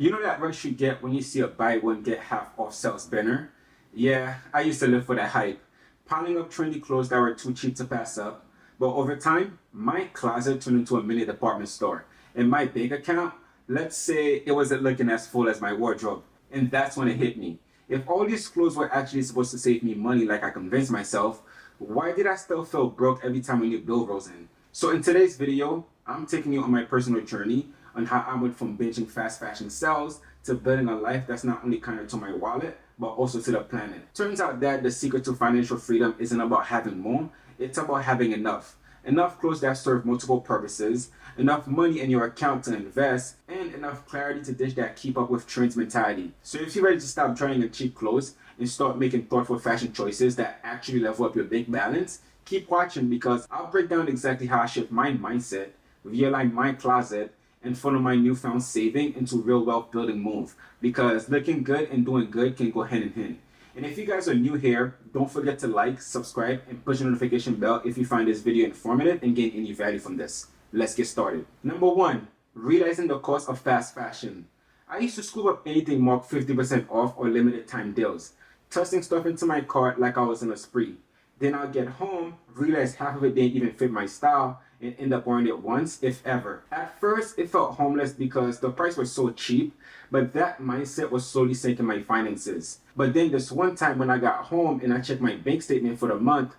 You know that rush you get when you see a buy one get half off sales banner? Yeah, I used to live for that hype, piling up trendy clothes that were too cheap to pass up. But over time, my closet turned into a mini department store. And my bank account, let's say it wasn't looking as full as my wardrobe. And that's when it hit me. If all these clothes were actually supposed to save me money like I convinced myself, why did I still feel broke every time a new bill rolls in? So in today's video, I'm taking you on my personal journey on how I went from binging fast fashion sales to building a life that's not only kinder to my wallet, but also to the planet. Turns out that the secret to financial freedom isn't about having more, it's about having enough. Enough clothes that serve multiple purposes, enough money in your account to invest, and enough clarity to dish that keep up with trends mentality. So if you're ready to stop drowning in cheap clothes and start making thoughtful fashion choices that actually level up your bank balance, keep watching because I'll break down exactly how I shift my mindset, realign my closet, and funnel my newfound saving into real wealth building move. Because looking good and doing good can go hand in hand. And if you guys are new here, don't forget to like, subscribe, and push the notification bell if you find this video informative and gain any value from this. Let's get started. Number one, realizing the cost of fast fashion. I used to scoop up anything marked 50% off or limited time deals, tossing stuff into my cart like I was in a spree. Then I'll get home, realize half of it didn't even fit my style, and end up wearing it once, if ever. At first, it felt homeless because the price was so cheap, but that mindset was slowly sinking my finances. But then this one time when I got home and I checked my bank statement for the month,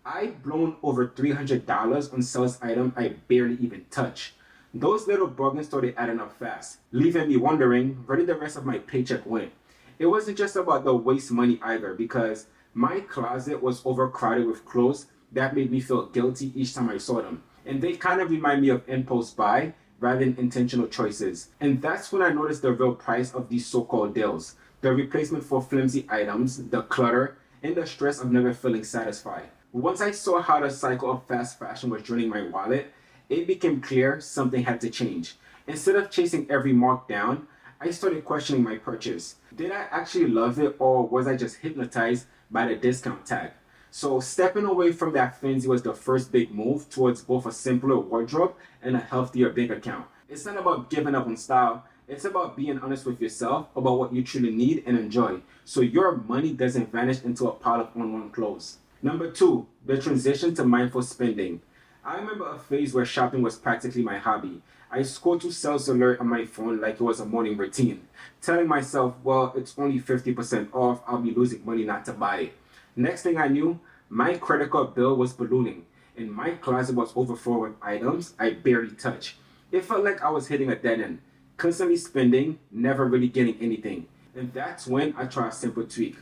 I'd blown over $300 on sales items I barely even touched. Those little bargains started adding up fast, leaving me wondering where did the rest of my paycheck went. It wasn't just about the waste money either, because my closet was overcrowded with clothes that made me feel guilty each time I saw them. And they kind of remind me of impulse buy rather than intentional choices. And that's when I noticed the real price of these so-called deals. The replacement for flimsy items, the clutter, and the stress of never feeling satisfied. Once I saw how the cycle of fast fashion was draining my wallet, it became clear something had to change. Instead of chasing every markdown, I started questioning my purchase. Did I actually love it, or was I just hypnotized by the discount tag? So stepping away from that frenzy was the first big move towards both a simpler wardrobe and a healthier bank account. It's not about giving up on style, it's about being honest with yourself about what you truly need and enjoy, so your money doesn't vanish into a pile of unworn clothes. Number two, the transition to mindful spending. I remember a phase where shopping was practically my hobby. I scrolled to sales alert on my phone like it was a morning routine, telling myself, well, it's only 50% off, I'll be losing money not to buy it. Next thing I knew, my credit card bill was ballooning, and my closet was overflowing with items I barely touched. It felt like I was hitting a dead end, constantly spending, never really getting anything. And that's when I tried a simple tweak.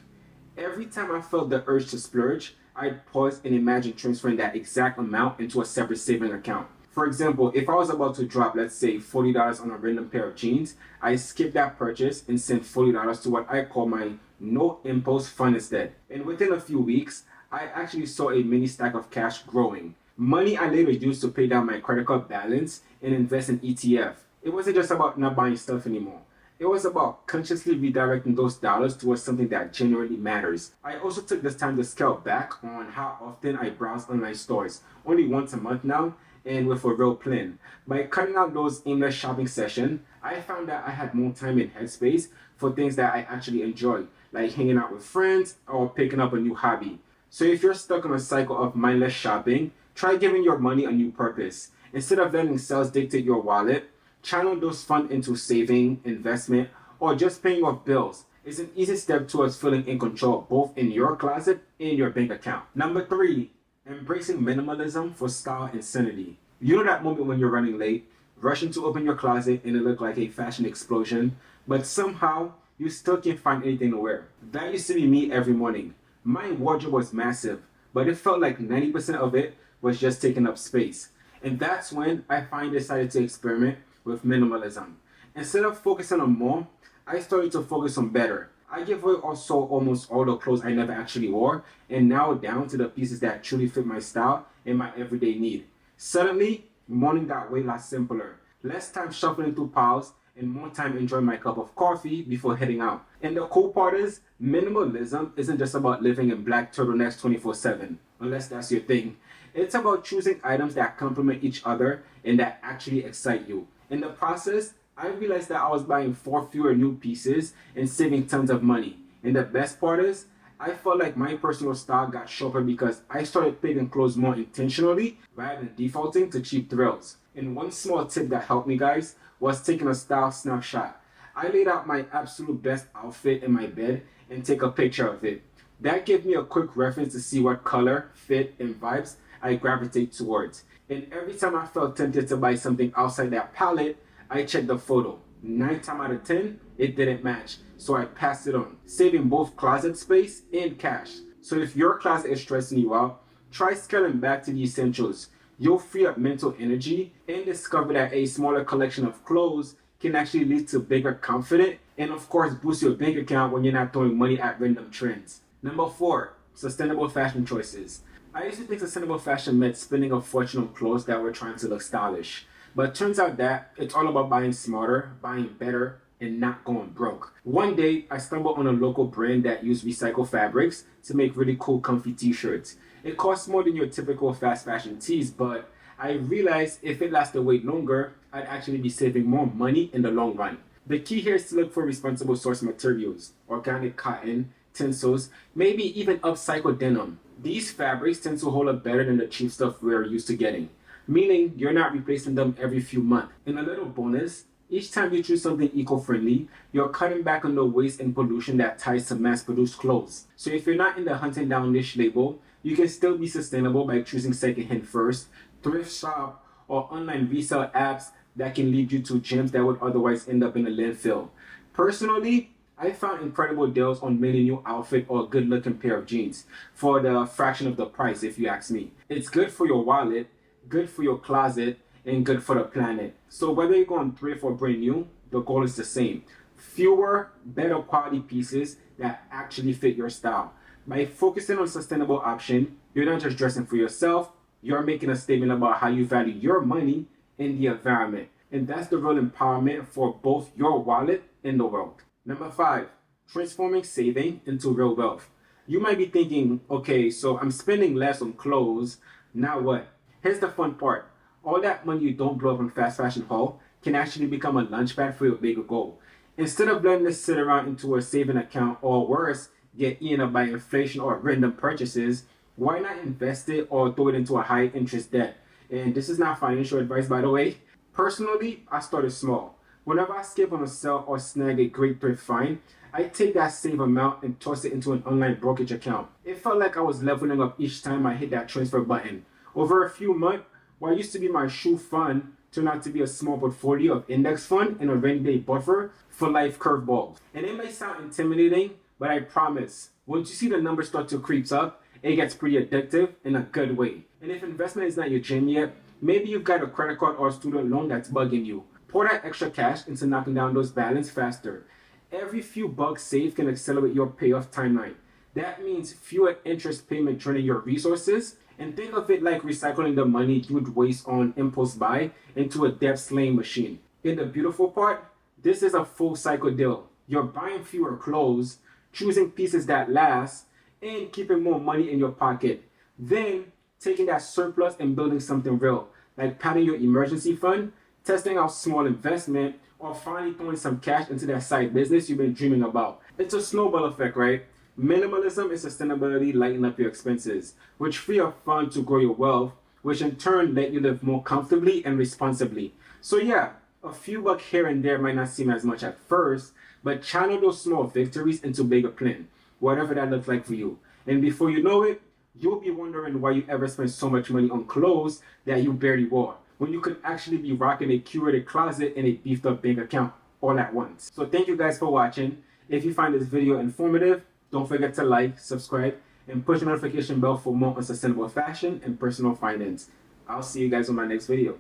Every time I felt the urge to splurge, I'd pause and imagine transferring that exact amount into a separate saving account. For example, if I was about to drop, let's say, $40 on a random pair of jeans, I skip that purchase and send $40 to what I call my no impulse fund instead. And within a few weeks, I actually saw a mini stack of cash growing. Money I later used to pay down my credit card balance and invest in ETF. It wasn't just about not buying stuff anymore. It was about consciously redirecting those dollars towards something that genuinely matters. I also took this time to scale back on how often I browse online stores, only once a month now, and with a real plan. By cutting out those aimless shopping sessions, I found that I had more time and headspace for things that I actually enjoy, like hanging out with friends or picking up a new hobby. So if you're stuck on a cycle of mindless shopping, try giving your money a new purpose. Instead of letting sales dictate your wallet, channel those funds into saving, investment, or just paying off bills. It's an easy step towards feeling in control both in your closet and your bank account. Number three, embracing minimalism for style and sanity. You know that moment when you're running late, rushing to open your closet and it looked like a fashion explosion, but somehow you still can't find anything to wear. That used to be me every morning. My wardrobe was massive, but it felt like 90% of it was just taking up space. And that's when I finally decided to experiment with minimalism. Instead of focusing on more, I started to focus on better. I gave away also almost all the clothes I never actually wore and narrowed down to the pieces that truly fit my style and my everyday need. Suddenly, morning got way less simpler. Less time shuffling through piles and more time enjoying my cup of coffee before heading out. And the cool part is, minimalism isn't just about living in black turtlenecks 24/7, unless that's your thing. It's about choosing items that complement each other and that actually excite you. In the process, I realized that I was buying far fewer new pieces and saving tons of money. And the best part is, I felt like my personal style got sharper because I started picking clothes more intentionally rather than defaulting to cheap thrills. And one small tip that helped me, guys, was taking a style snapshot. I laid out my absolute best outfit in my bed and take a picture of it. That gave me a quick reference to see what color, fit, and vibes I gravitate towards. And every time I felt tempted to buy something outside that palette, I checked the photo. 9 times out of 10, it didn't match, so I passed it on, saving both closet space and cash. So if your closet is stressing you out, try scaling back to the essentials. You'll free up mental energy and discover that a smaller collection of clothes can actually lead to bigger confidence and of course boost your bank account when you're not throwing money at random trends. Number 4, sustainable fashion choices. I used to think sustainable fashion meant spending a fortune on clothes that were trying to look stylish. But it turns out that it's all about buying smarter, buying better, and not going broke. One day, I stumbled on a local brand that used recycled fabrics to make really cool, comfy t-shirts. It costs more than your typical fast fashion tees, but I realized if it lasted way longer, I'd actually be saving more money in the long run. The key here is to look for responsible source materials, organic cotton, tencels, maybe even upcycled denim. These fabrics tend to hold up better than the cheap stuff we're used to getting, meaning you're not replacing them every few months. And a little bonus, each time you choose something eco-friendly, you're cutting back on the waste and pollution that ties to mass-produced clothes. So if you're not in the hunting down niche label, you can still be sustainable by choosing secondhand first, thrift shop, or online resale apps that can lead you to gems that would otherwise end up in a landfill. Personally, I found incredible deals on many new outfit or good looking pair of jeans for the fraction of the price if you ask me. It's good for your wallet, good for your closet, and good for the planet. So whether you're going thrift or brand new, the goal is the same. Fewer, better quality pieces that actually fit your style. By focusing on sustainable option, you're not just dressing for yourself, you're making a statement about how you value your money and the environment. And that's the real empowerment for both your wallet and the world. Number 5, transforming saving into real wealth. You might be thinking, okay, so I'm spending less on clothes, now what? Here's the fun part. All that money you don't blow up on fast fashion haul can actually become a launchpad for your bigger goal. Instead of letting this sit around into a saving account or worse, get eaten up by inflation or random purchases, why not invest it or throw it into a high interest debt? And this is not financial advice, by the way. Personally, I started small. Whenever I skip on a sale or snag a great thrift find, I take that same amount and toss it into an online brokerage account. It felt like I was leveling up each time I hit that transfer button. Over a few months, what used to be my shoe fund turned out to be a small portfolio of index fund and a rainy day buffer for life curveballs. And it may sound intimidating, but I promise, once you see the numbers start to creep up, it gets pretty addictive in a good way. And if investment is not your jam yet, maybe you've got a credit card or a student loan that's bugging you. Pour that extra cash into knocking down those balance faster. Every few bucks saved can accelerate your payoff timeline. That means fewer interest payment draining your resources, and think of it like recycling the money you'd waste on impulse buy into a debt slaying machine. And the beautiful part, this is a full cycle deal. You're buying fewer clothes, choosing pieces that last, and keeping more money in your pocket. Then taking that surplus and building something real, like padding your emergency fund, testing out small investment, or finally throwing some cash into that side business you've been dreaming about. It's a snowball effect, right? Minimalism and sustainability lighten up your expenses, which free up funds to grow your wealth, which in turn let you live more comfortably and responsibly. So yeah, a few bucks here and there might not seem as much at first, but channel those small victories into bigger plan, whatever that looks like for you. And before you know it, you'll be wondering why you ever spent so much money on clothes that you barely wore, when you could actually be rocking a curated closet and a beefed up bank account all at once. So thank you guys for watching. If you find this video informative, don't forget to like, subscribe, and push the notification bell for more on sustainable fashion and personal finance. I'll see you guys on my next video.